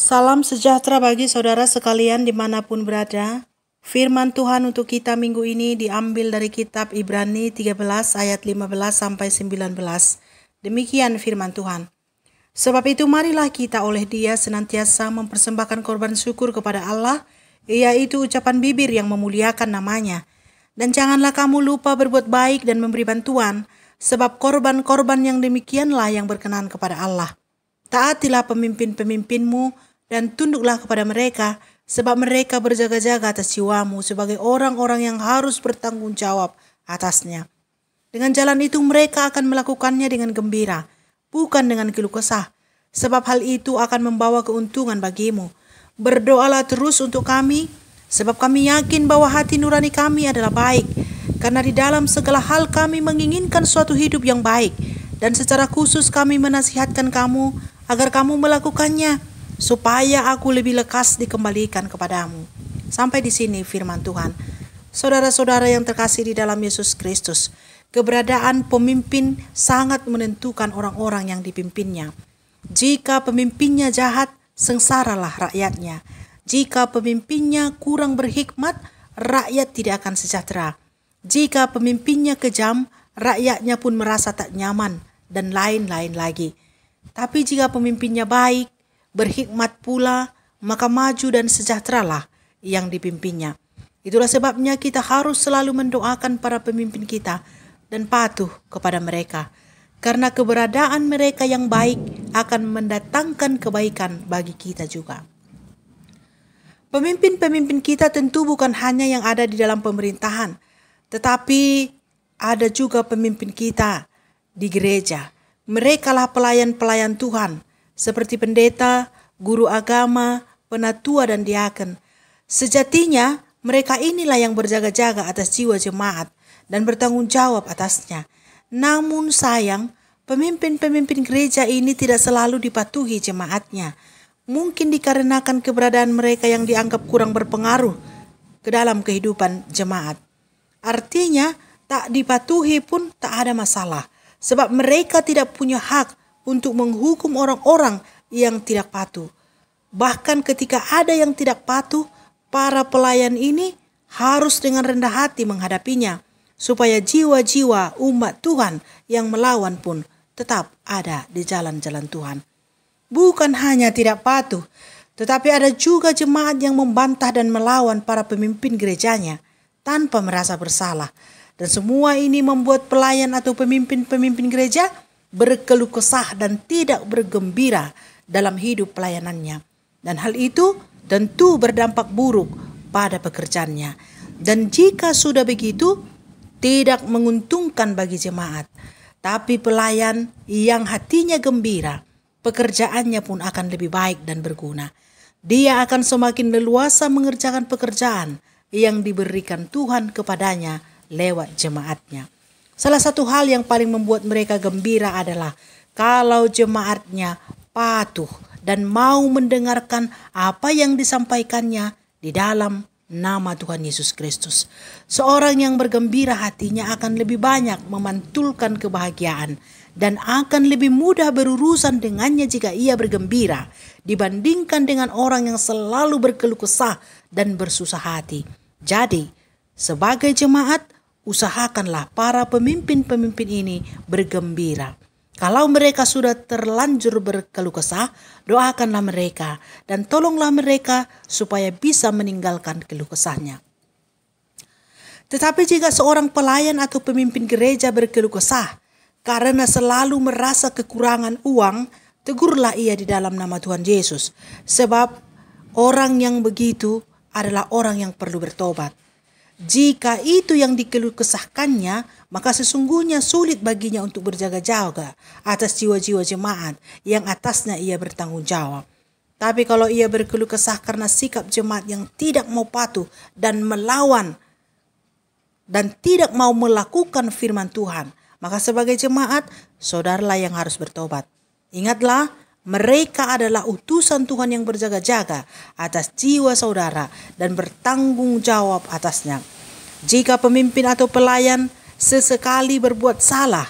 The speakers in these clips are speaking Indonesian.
Salam sejahtera bagi saudara sekalian dimanapun berada. Firman Tuhan untuk kita minggu ini diambil dari kitab Ibrani 13 ayat 15 sampai 19. Demikian firman Tuhan. Sebab itu marilah kita oleh Dia senantiasa mempersembahkan korban syukur kepada Allah, yaitu ucapan bibir yang memuliakan namanya. Dan janganlah kamu lupa berbuat baik dan memberi bantuan, sebab korban-korban yang demikianlah yang berkenan kepada Allah. Taatilah pemimpin-pemimpinmu dan tunduklah kepada mereka, sebab mereka berjaga-jaga atas jiwamu sebagai orang-orang yang harus bertanggung jawab atasnya. Dengan jalan itu mereka akan melakukannya dengan gembira, bukan dengan keluh kesah, sebab hal itu akan membawa keuntungan bagimu. Berdoalah terus untuk kami, sebab kami yakin bahwa hati nurani kami adalah baik, karena di dalam segala hal kami menginginkan suatu hidup yang baik, dan secara khusus kami menasihatkan kamu agar kamu melakukannya, supaya aku lebih lekas dikembalikan kepadamu. Sampai di sini firman Tuhan. Saudara-saudara yang terkasih di dalam Yesus Kristus, keberadaan pemimpin sangat menentukan orang-orang yang dipimpinnya. Jika pemimpinnya jahat, sengsaralah rakyatnya. Jika pemimpinnya kurang berhikmat, rakyat tidak akan sejahtera. Jika pemimpinnya kejam, rakyatnya pun merasa tak nyaman, dan lain-lain lagi. Tapi jika pemimpinnya baik, berhikmat pula, maka maju dan sejahteralah yang dipimpinnya. Itulah sebabnya kita harus selalu mendoakan para pemimpin kita dan patuh kepada mereka. Karena keberadaan mereka yang baik akan mendatangkan kebaikan bagi kita juga. Pemimpin-pemimpin kita tentu bukan hanya yang ada di dalam pemerintahan, tetapi ada juga pemimpin kita di gereja. Merekalah pelayan-pelayan Tuhan, seperti pendeta, guru agama, penatua dan diaken. Sejatinya mereka inilah yang berjaga-jaga atas jiwa jemaat dan bertanggung jawab atasnya. Namun sayang, pemimpin-pemimpin gereja ini tidak selalu dipatuhi jemaatnya. Mungkin dikarenakan keberadaan mereka yang dianggap kurang berpengaruh ke dalam kehidupan jemaat. Artinya, tak dipatuhi pun tak ada masalah, sebab mereka tidak punya hak untuk menghukum orang-orang yang tidak patuh. Bahkan ketika ada yang tidak patuh, para pelayan ini harus dengan rendah hati menghadapinya, supaya jiwa-jiwa umat Tuhan yang melawan pun tetap ada di jalan-jalan Tuhan. Bukan hanya tidak patuh, tetapi ada juga jemaat yang membantah dan melawan para pemimpin gerejanya tanpa merasa bersalah. Dan semua ini membuat pelayan atau pemimpin-pemimpin gereja berkeluh kesah dan tidak bergembira dalam hidup pelayanannya. Dan hal itu tentu berdampak buruk pada pekerjaannya. Dan jika sudah begitu, tidak menguntungkan bagi jemaat. Tapi pelayan yang hatinya gembira, pekerjaannya pun akan lebih baik dan berguna. Dia akan semakin leluasa mengerjakan pekerjaan yang diberikan Tuhan kepadanya lewat jemaatnya. Salah satu hal yang paling membuat mereka gembira adalah kalau jemaatnya patuh dan mau mendengarkan apa yang disampaikannya di dalam nama Tuhan Yesus Kristus. Seorang yang bergembira hatinya akan lebih banyak memantulkan kebahagiaan dan akan lebih mudah berurusan dengannya jika ia bergembira dibandingkan dengan orang yang selalu berkeluh kesah dan bersusah hati. Jadi, sebagai jemaat, usahakanlah para pemimpin-pemimpin ini bergembira. Kalau mereka sudah terlanjur berkeluh kesah, doakanlah mereka dan tolonglah mereka supaya bisa meninggalkan keluh kesahnya. Tetapi jika seorang pelayan atau pemimpin gereja berkeluh kesah karena selalu merasa kekurangan uang, tegurlah ia di dalam nama Tuhan Yesus. Sebab orang yang begitu adalah orang yang perlu bertobat. Jika itu yang dikeluh kesahkannya, maka sesungguhnya sulit baginya untuk berjaga-jaga atas jiwa-jiwa jemaat yang atasnya ia bertanggung jawab. Tapi kalau ia berkeluh kesah karena sikap jemaat yang tidak mau patuh dan melawan dan tidak mau melakukan firman Tuhan, maka sebagai jemaat, saudaralah yang harus bertobat. Ingatlah, mereka adalah utusan Tuhan yang berjaga-jaga atas jiwa saudara dan bertanggung jawab atasnya. Jika pemimpin atau pelayan sesekali berbuat salah,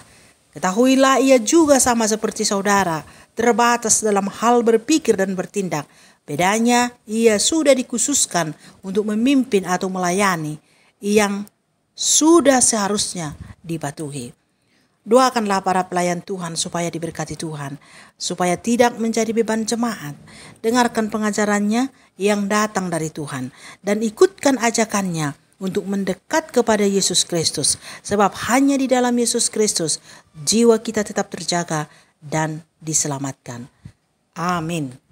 ketahuilah ia juga sama seperti saudara, terbatas dalam hal berpikir dan bertindak. Bedanya, ia sudah dikhususkan untuk memimpin atau melayani yang sudah seharusnya dipatuhi. Doakanlah para pelayan Tuhan supaya diberkati Tuhan, supaya tidak menjadi beban jemaat. Dengarkan pengajarannya yang datang dari Tuhan dan ikutkan ajakannya untuk mendekat kepada Yesus Kristus, sebab hanya di dalam Yesus Kristus jiwa kita tetap terjaga dan diselamatkan. Amin.